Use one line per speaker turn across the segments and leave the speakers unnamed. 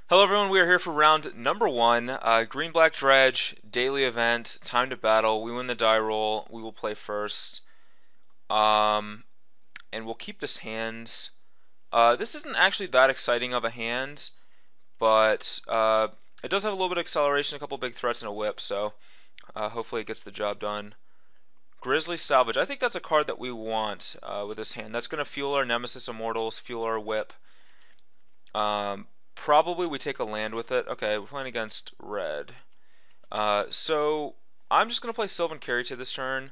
Hello everyone, we are here for round number one. Green-black dredge, daily event, time to battle. We win the die roll. We will play first. Um, and we'll keep this hand. This isn't actually that exciting of a hand, but it does have a little bit of acceleration, a couple big threats, and a whip, so hopefully it gets the job done. Grizzly Salvage. I think that's a card that we want with this hand. That's going to fuel our Nemesis Immortals, fuel our whip. Probably we take a land with it. Okay, we're playing against red. So I'm just going to play Sylvan Carry to this turn.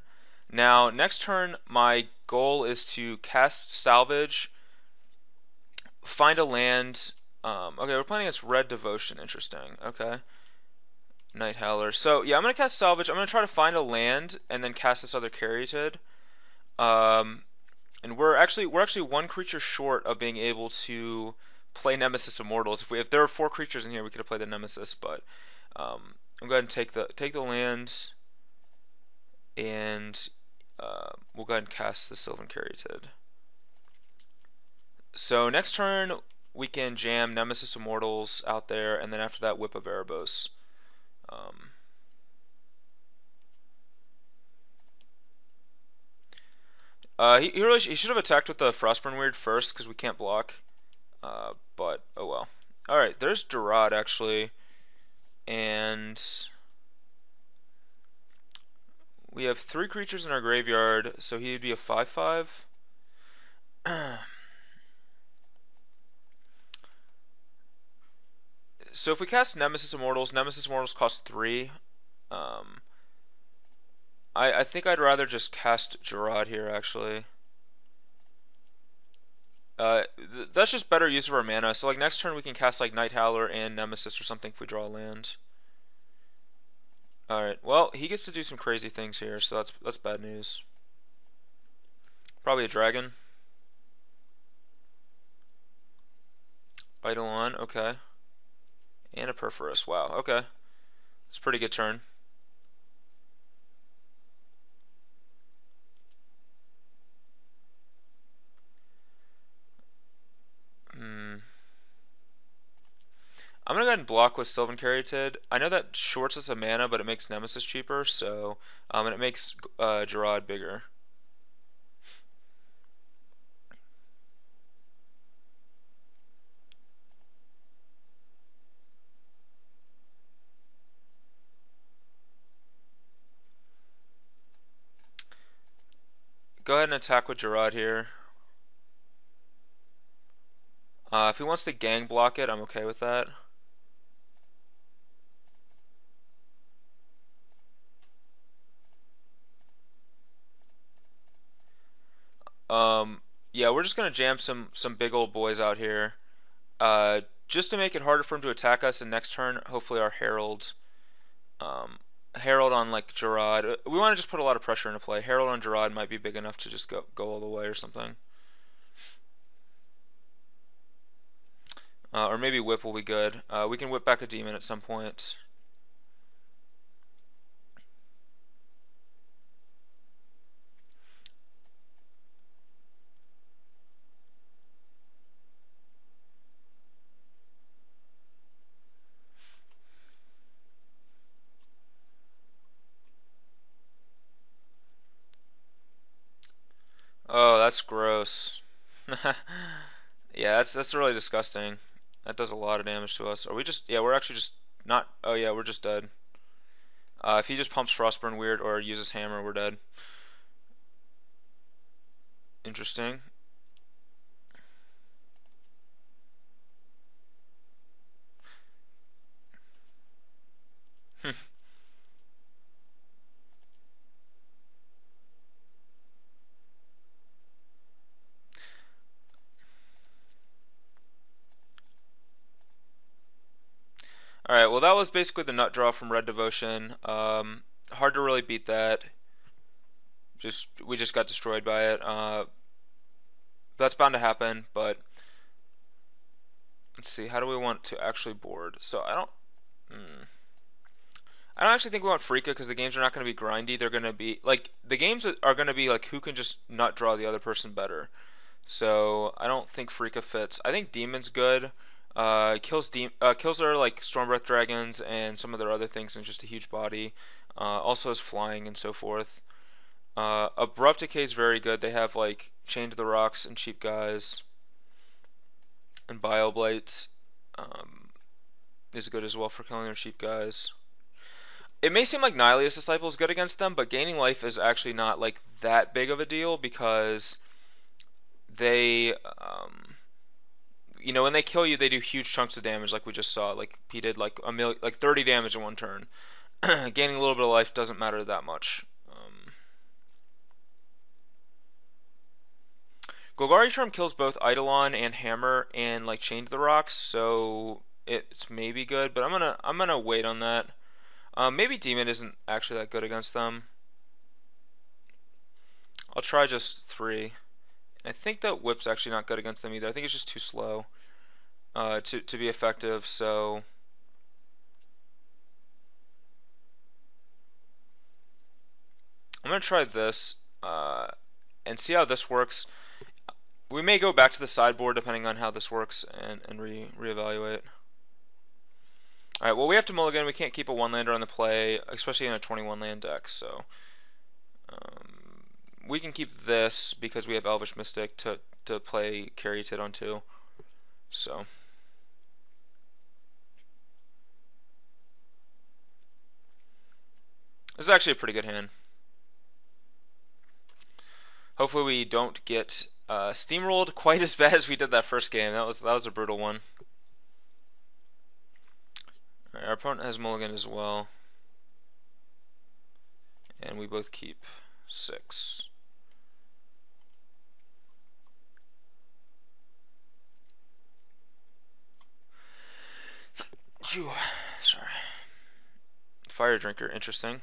Now, next turn, my goal is to cast Salvage, find a land. Okay, we're playing against Red Devotion. Interesting. Okay. Night Howler. So, yeah, I'm going to cast Salvage. I'm going to try to find a land and then cast this other Caryatid. And we're actually one creature short of being able to play Nemesis Immortals. If there were four creatures in here, we could have played the Nemesis, but I'm going to take the land, and we'll go ahead and cast the Sylvan Caryatid. So next turn we can jam Nemesis Immortals out there, and then after that Whip of Erebos. He should have attacked with the Frostburn Weird first because we can't block. But oh well. All right, there's Gerard actually, and we have three creatures in our graveyard, so he'd be a 5/5. So if we cast Nemesis Immortals cost 3. I think I'd rather just cast Gerard here actually. That's just better use of our mana. So like next turn we can cast like Night Howler and Nemesis or something if we draw a land. All right. Well, he gets to do some crazy things here, so that's bad news. Probably a dragon. Eidolon, okay. And a Perforus. Wow. Okay. It's a pretty good turn. I'm gonna go ahead and block with Sylvan Caryatid. I know that shorts us a mana, but it makes Nemesis cheaper, so and it makes Gerard bigger. Go ahead and attack with Gerard here. If he wants to gang block it, I'm okay with that. Yeah, we're just gonna jam some big old boys out here, just to make it harder for him to attack us. And next turn, hopefully our Herald on like Gerard. We want to just put a lot of pressure into play. Herald on Gerard might be big enough to just go all the way or something. Or maybe Whip will be good. We can whip back a demon at some point. Oh, that's gross. Yeah, that's really disgusting. That does a lot of damage to us. Are we just? Yeah, we're actually just not. Oh yeah, we're just dead. If he just pumps Frostburn Weird or uses Hammer, we're dead. Interesting. Alright, well that was basically the nut draw from Red Devotion. Hard to really beat that. We just got destroyed by it. That's bound to happen, but let's see, how do we want to actually board? So I don't actually think we want Freaka because the games are not going to be grindy. They're going to be like the games are going to be like who can just nut draw the other person better. So I don't think Freaka fits. I think Demon's good. Kills their like Stormbreath dragons and some of their other things in just a huge body. Also has flying and so forth. Abrupt Decay is very good. They have like Chain to the Rocks and cheap guys, and Bioblight is good as well for killing their cheap guys. It may seem like Nihilious Disciple is good against them, but gaining life is actually not like that big of a deal because they, when they kill you, they do huge chunks of damage, like we just saw. Like P did like 30 damage in one turn. Gaining a little bit of life doesn't matter that much. Golgari Charm kills both Eidolon and Hammer and like Chain to the Rocks, so it's maybe good, but I'm gonna wait on that. Maybe Demon isn't actually that good against them. I'll try just 3. I think that Whip's actually not good against them either. I think it's just too slow to be effective, so I'm gonna try this and see how this works. We may go back to the sideboard depending on how this works and reevaluate. Alright, well we have to mulligan. We can't keep a 1-lander on the play, especially in a 21 land deck, so we can keep this because we have Elvish Mystic to play Caryatid on 2. So this is actually a pretty good hand. Hopefully we don't get steamrolled quite as bad as we did that first game. That was a brutal one. Alright, our opponent has mulligan as well. And we both keep 6. Phew. Sorry. Fire Drinker, interesting.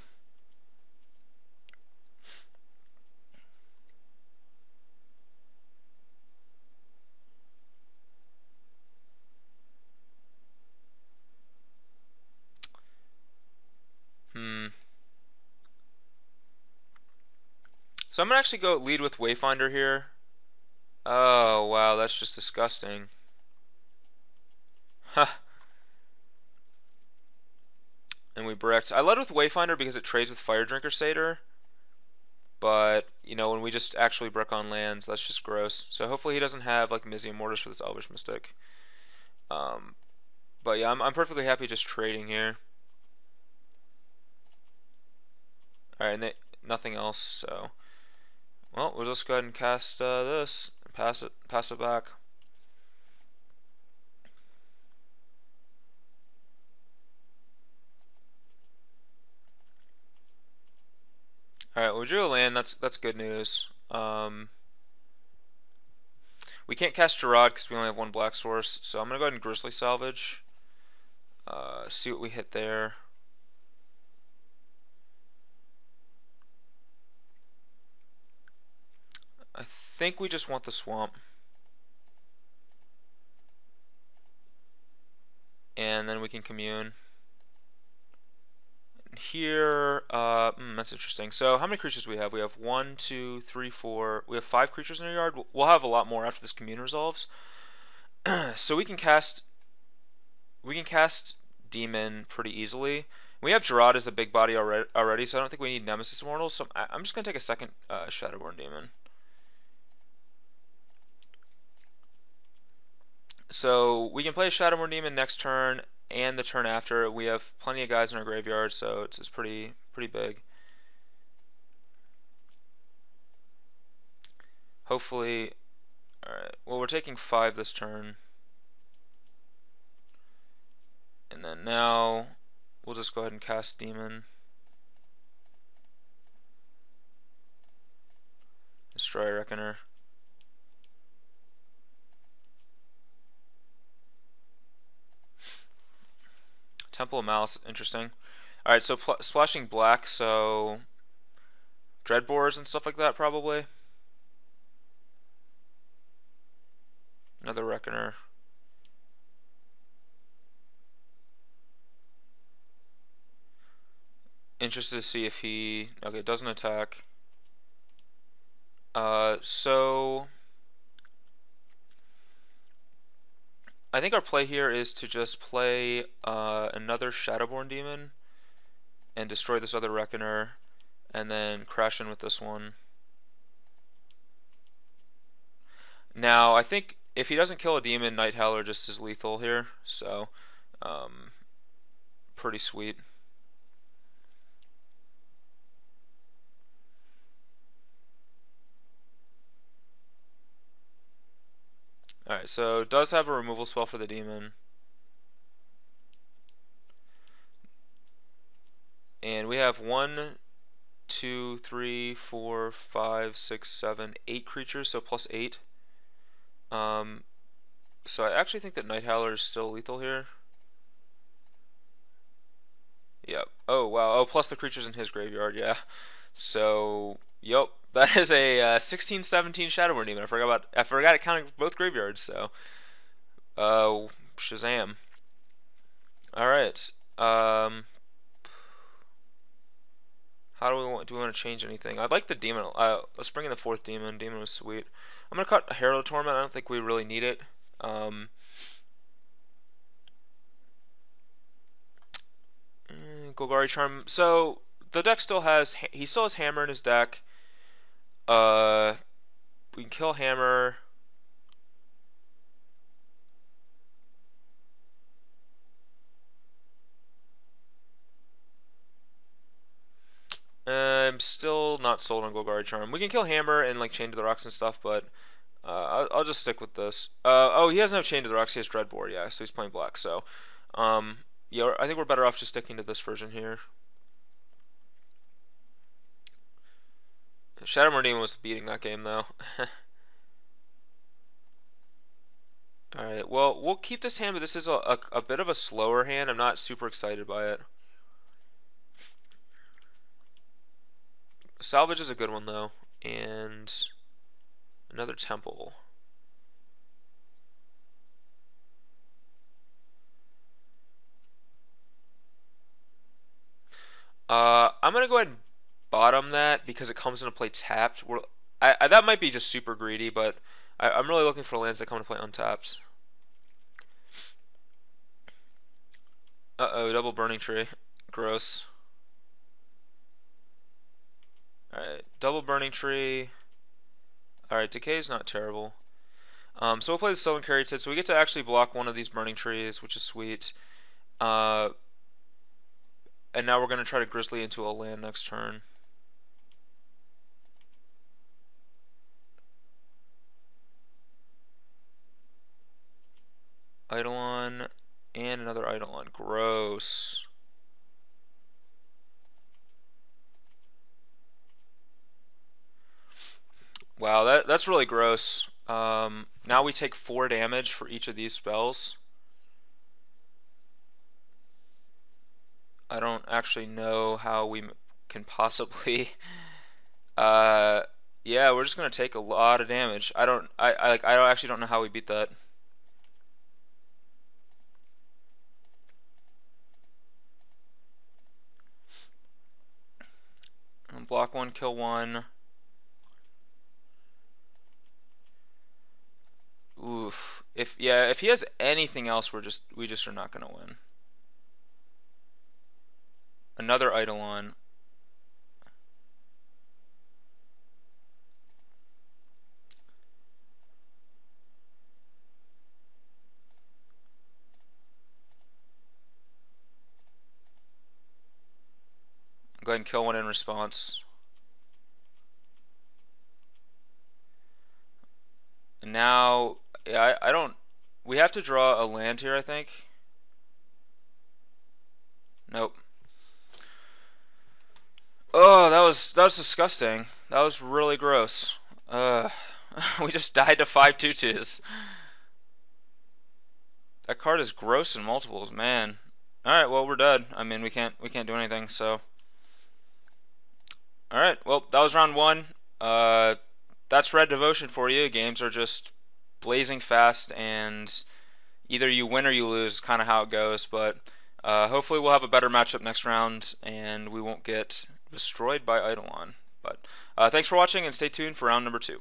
So I'm gonna actually go lead with Wayfinder here. Oh wow, that's just disgusting. Huh. And we bricked. I led with Wayfinder because it trades with Fire Drinker Satyr. But, when we just actually brick on lands, that's just gross. So hopefully he doesn't have like Mizzium Mortis for this Elvish Mystic. But yeah, I'm perfectly happy just trading here. Alright, and nothing else, so well, we'll just go ahead and cast this and pass it back. Alright, we drew a land, that's good news. We can't cast Gerard because we only have 1 black source, so I'm gonna go ahead and Grizzly Salvage. See what we hit there. I think we just want the swamp. And then we can commune. And here, that's interesting. So how many creatures do we have? We have 1, 2, 3, 4. We have 5 creatures in our yard. We'll have a lot more after this commune resolves. So we can cast Demon pretty easily. We have Gerard as a big body already, so I don't think we need Nemesis Immortals. So I'm just gonna take a second Shadowborn Demon. So we can play a Shadowborn Demon next turn and the turn after. We have plenty of guys in our graveyard, so it's pretty big. Hopefully, alright, well we're taking 5 this turn. And then now, we'll just go ahead and cast Demon. Destroy Reckoner. Temple of Malice, interesting. Alright, so splashing black, so Dreadbores and stuff like that probably. Another Reckoner. Interested to see if he... Okay, doesn't attack. So... I think our play here is to just play another Shadowborn Demon and destroy this other Reckoner, and then crash in with this one. Now, I think if he doesn't kill a demon, Night Howler just is lethal here, so um, pretty sweet. Alright, so it does have a removal spell for the demon. And we have 1, 2, 3, 4, 5, 6, 7, 8 creatures, so plus 8. So I actually think that Night Howler is still lethal here. Yep. Oh wow. Oh, plus the creatures in his graveyard. Yeah. So yep, that is a 16-17 Shadowborn Demon. I forgot it counting both graveyards. So Shazam. All right. How do we want to change anything? I'd like the demon. Let's bring in the fourth demon. Demon was sweet. I'm gonna cut Herald of Torment. I don't think we really need it. Golgari Charm. So the deck still has. He still has Hammer in his deck. We can kill Hammer. I'm still not sold on Golgari Charm. We can kill Hammer and like Chain to the Rocks and stuff, but I'll just stick with this. Oh, he has no Chain to the Rocks. He has Dreadbore, yeah, so he's playing black. So, yeah, I think we're better off just sticking to this version here. Shadowmoor Demon was beating that game though. Alright, well, we'll keep this hand, but this is a bit of a slower hand. I'm not super excited by it. Salvage is a good one though, and another temple. I'm gonna go ahead and bottom that because it comes into play tapped. That might be just super greedy, but I'm really looking for lands that come into play untapped. Uh-oh, double Burning Tree. Gross. Alright, double Burning Tree. Alright, Decay is not terrible. So we'll play the Stolen Caryatid, so we get to actually block one of these Burning Trees, which is sweet. And now we're going to try to Grizzly into a land next turn. Eidolon, and another Eidolon. Gross. Wow, that's really gross. Now we take 4 damage for each of these spells. I don't actually know how we can possibly. Yeah, we're just gonna take a lot of damage. I actually don't know how we beat that. Block 1, kill 1. Oof. If he has anything else, we just are not gonna win. Another Eidolon. Go ahead and kill 1 in response. And now, yeah, I don't. We have to draw a land here, I think. Nope. Oh, that was disgusting. That was really gross. We just died to 5 2/2s. That card is gross in multiples, man. All right, well we're dead. I mean, we can't do anything. So, all right, well that was round 1. That's Red Devotion for you. Games are just blazing fast, and either you win or you lose. Kind of how it goes. But hopefully we'll have a better matchup next round, and we won't get destroyed by Eidolon. But thanks for watching, and stay tuned for round number 2.